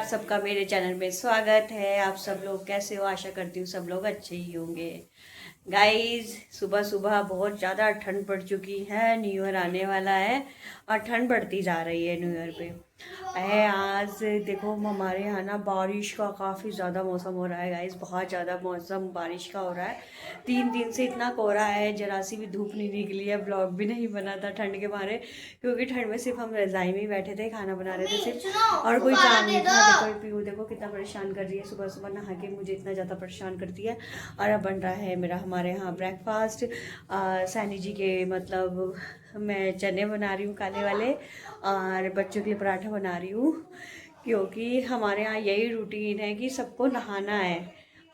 सबका मेरे चैनल में स्वागत है। आप सब लोग कैसे हो? आशा करती हूँ सब लोग अच्छे ही होंगे। गाइस, सुबह सुबह बहुत ज़्यादा ठंड पड़ चुकी है। न्यू ईयर आने वाला है और ठंड बढ़ती जा रही है न्यू ईयर पे। आज देखो हमारे यहाँ ना बारिश का काफ़ी ज़्यादा मौसम हो रहा है गाइस। बहुत ज़्यादा मौसम बारिश का हो रहा है। 3 दिन से इतना कोहरा है, जरा सी भी धूप नहीं निकली है। ब्लॉग भी नहीं बना था ठंड के मारे, क्योंकि ठंड में सिर्फ हम रज़ाई में ही बैठे थे, खाना बना रहे थे सिर्फ, और कोई काम नहीं था। देखो पीहू देखो कितना परेशान कर रही है, सुबह सुबह नहा के मुझे इतना ज़्यादा परेशान करती है। और अब बन रहा है मेरा हमारे यहाँ ब्रेकफास्ट। सैनी जी के मतलब मैं चने बना रही हूँ काले वाले, और बच्चों के लिए पराठा बना रही हूँ, क्योंकि हमारे यहाँ यही रूटीन है कि सबको नहाना है,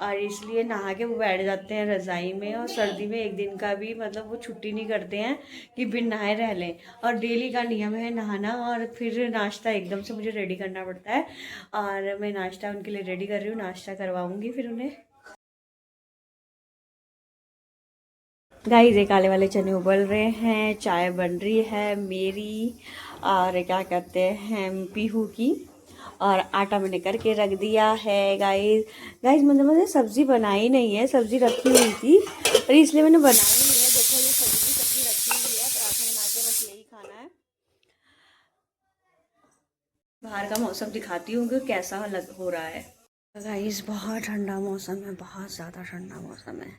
और इसलिए नहा के वो बैठ जाते हैं रज़ाई में। और सर्दी में एक दिन का भी मतलब वो छुट्टी नहीं करते हैं कि बिन नहाए रह लें, और डेली का नियम है नहाना। और फिर नाश्ता एकदम से मुझे रेडी करना पड़ता है, और मैं नाश्ता उनके लिए रेडी कर रही हूँ, नाश्ता करवाऊँगी फिर उन्हें। गाइस, ये काले वाले चने उबल रहे हैं, चाय बन रही है मेरी, और क्या कहते हैं पीहू की, और आटा मैंने करके रख दिया है। गाइस गाइस मतलब मैंने सब्ज़ी बनाई नहीं है, सब्ज़ी रखी हुई थी, और इसलिए मैंने बनाई नहीं है। देखो ये सब्ज़ी रखी हुई है, पराठा बना के बस यही खाना है। बाहर का मौसम दिखाती हूँ कि कैसा हो रहा है। गाइस बहुत ठंडा मौसम है, बहुत ज़्यादा ठंडा मौसम है।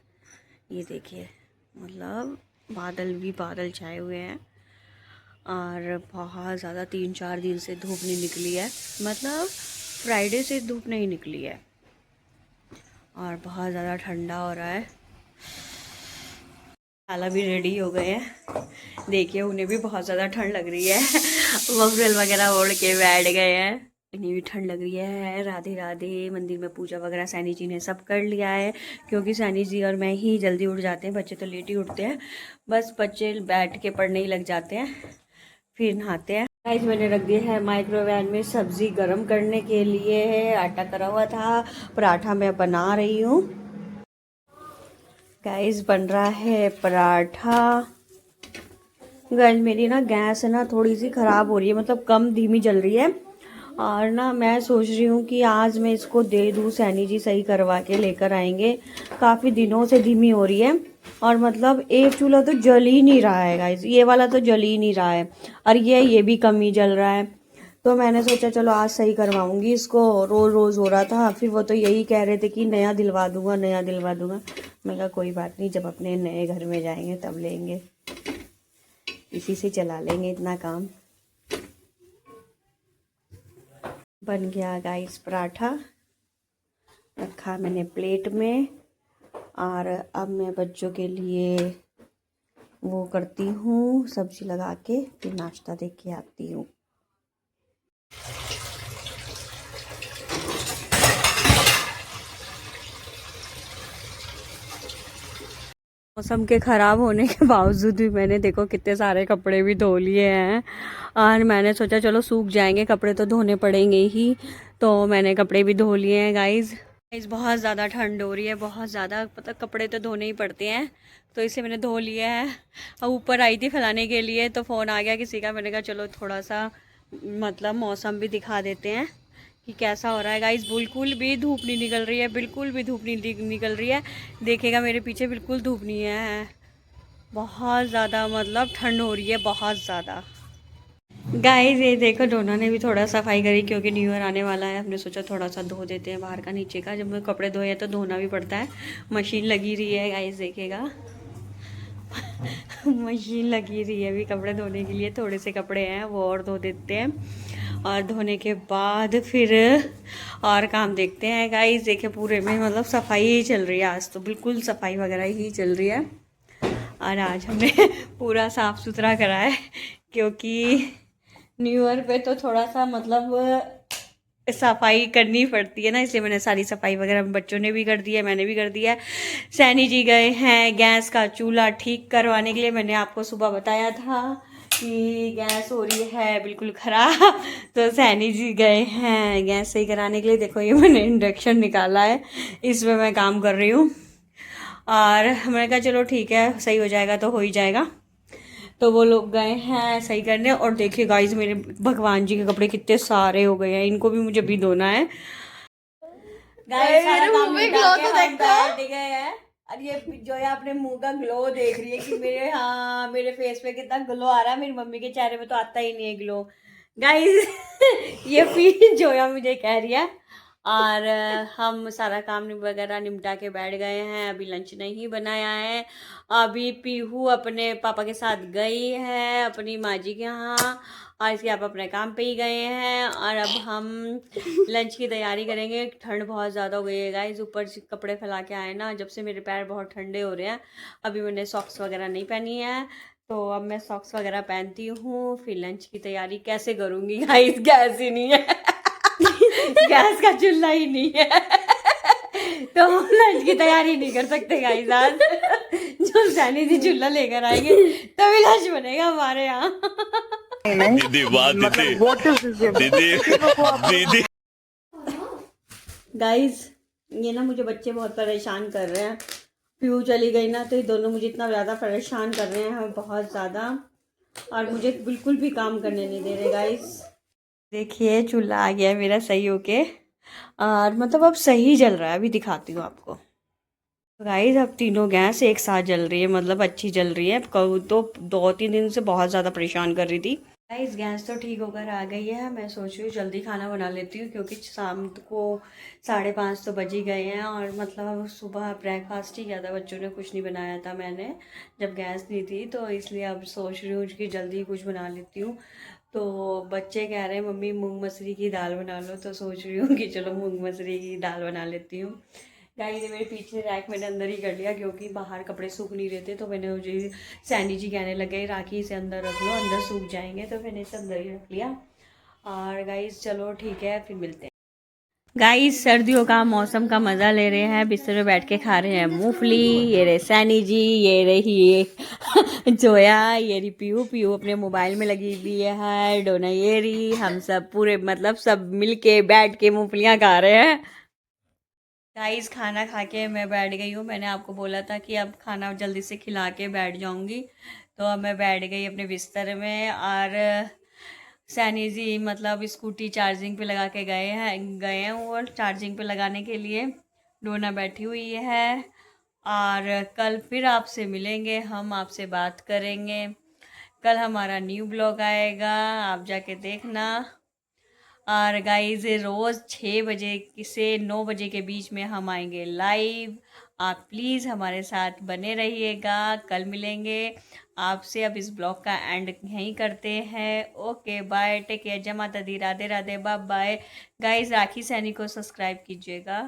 ये देखिए, मतलब बादल भी बादल छाए हुए हैं, और बहुत ज़्यादा 3-4 दिन से धूप नहीं निकली है। मतलब फ्राइडे से धूप नहीं निकली है, और बहुत ज़्यादा ठंडा हो रहा है। खाला भी रेडी हो गए हैं, देखिए उन्हें भी बहुत ज़्यादा ठंड लग रही है। मफरल वगैरह ओढ़ के बैठ गए हैं, इन्हें भी ठंड लग रही है। राधे राधे। मंदिर में पूजा वगैरह सैनी जी ने सब कर लिया है, क्योंकि सैनी जी और मैं ही जल्दी उठ जाते हैं, बच्चे तो लेट ही उठते हैं। बस बच्चे बैठ के पढ़ने ही लग जाते हैं, फिर नहाते हैं। गाइस मैंने रख दिया है माइक्रोवेव में सब्ज़ी गरम करने के लिए। आटा करा हुआ था, पराठा मैं बना रही हूँ। गाइस बन रहा है पराठा। गाइस मेरी ना गैस है ना थोड़ी सी ख़राब हो रही है, मतलब कम धीमी जल रही है, और ना मैं सोच रही हूँ कि आज मैं इसको दे दूँ, सैनी जी सही करवा के लेकर आएंगे। काफ़ी दिनों से धीमी हो रही है, और मतलब एक चूल्हा तो जल ही नहीं रहा है गाइस, ये वाला तो जल ही नहीं रहा है, और ये भी कम ही जल रहा है। तो मैंने सोचा चलो आज सही करवाऊंगी इसको। रोज़ रोज़ हो रहा था, फिर वो तो यही कह रहे थे कि नया दिलवा दूंगा, नया दिलवा दूंगा। मैं कहा कोई बात नहीं, जब अपने नए घर में जाएंगे तब लेंगे, इसी से चला लेंगे इतना काम। बन गया गाइस पराठा, रखा मैंने प्लेट में, और अब मैं बच्चों के लिए वो करती हूँ, सब्जी लगा के फिर नाश्ता दे के आती हूँ। मौसम के ख़राब होने के बावजूद भी मैंने देखो कितने सारे कपड़े भी धो लिए हैं, और मैंने सोचा चलो सूख जाएंगे, कपड़े तो धोने पड़ेंगे ही, तो मैंने कपड़े भी धो लिए हैं। गाइस बहुत ज़्यादा ठंड हो रही है, बहुत ज़्यादा, मतलब कपड़े तो धोने ही पड़ते हैं, तो इसे मैंने धो लिया है। अब ऊपर आई थी फैलाने के लिए, तो फ़ोन आ गया किसी का, मैंने कहा चलो थोड़ा सा मतलब मौसम भी दिखा देते हैं कि कैसा हो रहा है। गाइस बिल्कुल भी धूप नहीं निकल रही है, बिल्कुल भी धूप नहीं निकल रही है। देखिएगा मेरे पीछे बिल्कुल धूप नहीं है, बहुत ज़्यादा मतलब ठंड हो रही है, बहुत ज़्यादा। गाइस ये देखो डोना ने भी थोड़ा सफाई करी, क्योंकि न्यू ईयर आने वाला है, हमने सोचा थोड़ा सा धो देते हैं बाहर का नीचे का। जब मैं कपड़े धोए हैं तो धोना भी पड़ता है, मशीन लगी रही है गाइस, देखिएगा। मशीन लगी रही है अभी कपड़े धोने के लिए, थोड़े से कपड़े हैं वो और धो देते हैं, और धोने के बाद फिर और काम देखते हैं। गाइस देखिए पूरे में मतलब सफाई ही चल रही है, आज तो बिल्कुल सफाई वगैरह ही चल रही है, और आज हमने पूरा साफ़ सुथरा करा है, क्योंकि न्यू ईयर पे तो थोड़ा सा मतलब सफाई करनी पड़ती है ना, इसलिए मैंने सारी सफाई वगैरह बच्चों ने भी कर दी है, मैंने भी कर दिया है। सैनी जी गए हैं गैस का चूल्हा ठीक करवाने के लिए, मैंने आपको सुबह बताया था कि गैस हो रही है बिल्कुल ख़राब, तो सैनी जी गए हैं गैस सही कराने के लिए। देखो ये मैंने इंडक्शन निकाला है, इसमें मैं काम कर रही हूँ, और मैंने कहा चलो ठीक है, सही हो जाएगा तो हो ही जाएगा। तो वो लोग गए हैं सही करने। और देखिए गाइस मेरे भगवान जी के कपड़े कितने सारे हो गए हैं, इनको भी मुझे भी धोना है। गाइस सारा काम निपटा के हम बैठ गए हैं। और ये जो है अपने मुंह का ग्लो देख रही है कि मेरे, हाँ मेरे फेस पे कितना ग्लो आ रहा है। मेरी मम्मी के चेहरे पे तो आता ही नहीं है ग्लो गाइस। ये फिर जोया मुझे कह रही है। और हम सारा काम वगैरह निपटा के बैठ गए हैं। अभी लंच नहीं बनाया है। अभी पीहू अपने पापा के साथ गई है अपनी माँ जी के यहाँ, और इसके आप अपने काम पे ही गए हैं। और अब हम लंच की तैयारी करेंगे। ठंड बहुत ज़्यादा हो गई है गाइस, ऊपर से कपड़े फैला के आए ना, जब से मेरे पैर बहुत ठंडे हो रहे हैं। अभी मैंने सॉक्स वगैरह नहीं पहनी है, तो अब मैं सॉक्स वगैरह पहनती हूँ, फिर लंच की तैयारी कैसे करूँगी गाइस, गैस ही नहीं है। गैस का चूल्हा ही नहीं है, तो हम लंच की तैयारी नहीं कर सकते गाइस आज। जो सैनी जी चूल्हा लेकर आएंगे तभी लंच बनेगा हमारे यहाँ। दीदी वाह दीदी दीदी दीदी। गाइस ये ना मुझे बच्चे बहुत परेशान कर रहे हैं। पीहू चली गई ना तो ये दोनों मुझे इतना ज़्यादा परेशान कर रहे हैं बहुत ज़्यादा, और मुझे बिल्कुल भी काम करने नहीं दे रहे गाइस। देखिए चूल्हा आ गया है मेरा सही होके, और मतलब अब सही जल रहा है। अभी दिखाती हूँ आपको गाइस। अब तीनों गैस एक साथ जल रही है, मतलब अच्छी जल रही है। कल तो 2-3 दिन से बहुत ज़्यादा परेशान कर रही थी गाइस। गैस तो ठीक होकर आ गई है। मैं सोच रही हूँ जल्दी खाना बना लेती हूँ, क्योंकि शाम को 5:30 तो बज ही गए हैं। और मतलब सुबह ब्रेकफास्ट ही किया था, बच्चों ने कुछ नहीं बनाया था मैंने, जब गैस नहीं थी। तो इसलिए अब सोच रही हूँ कि जल्दी कुछ बना लेती हूँ। तो बच्चे कह रहे हैं मम्मी मूंग मसरी की दाल बना लो, तो सोच रही हूँ कि चलो मूंग मसरी की दाल बना लेती हूँ। गाइस ये मेरे पीछे रैक मैंने अंदर ही कर लिया, क्योंकि बाहर कपड़े सूख नहीं रहे थे। तो मैंने मुझे सैनी जी कहने लगे राखी इसे अंदर रख लो, अंदर सूख जाएंगे, तो मैंने इसे अंदर ही रख लिया। और गाइस चलो ठीक है, फिर मिलते हैं। गाइस सर्दियों का मौसम का मज़ा ले रहे हैं, बिस्तर में बैठ के खा रहे हैं मूंगफली। ये रहे सैनी जी, ये रही जोया, ये रही पीहू। पीहू अपने मोबाइल में लगी हुई है। डोना ये रही, हम सब पूरे मतलब सब मिल के बैठ के मूंगफलियाँ खा रहे हैं। गाइस खाना खा के मैं बैठ गई हूँ। मैंने आपको बोला था कि अब खाना जल्दी से खिला के बैठ जाऊँगी, तो अब मैं बैठ गई अपने बिस्तर में। और सैनी जी मतलब स्कूटी चार्जिंग पे लगा के गए हैं वो चार्जिंग पे लगाने के लिए। डोना बैठी हुई है। और कल फिर आपसे मिलेंगे, हम आपसे बात करेंगे। कल हमारा न्यू ब्लॉग आएगा, आप जाके देखना। और गाइज रोज़ 6 बजे से 9 बजे के बीच में हम आएंगे लाइव। आप प्लीज़ हमारे साथ बने रहिएगा। कल मिलेंगे आपसे। अब इस ब्लॉग का एंड यहीं करते हैं। ओके बाय, टेक केयर, जय माता दी, Radhe Radhe, bye bye. Guys Rakhi Saini को सब्सक्राइब कीजिएगा।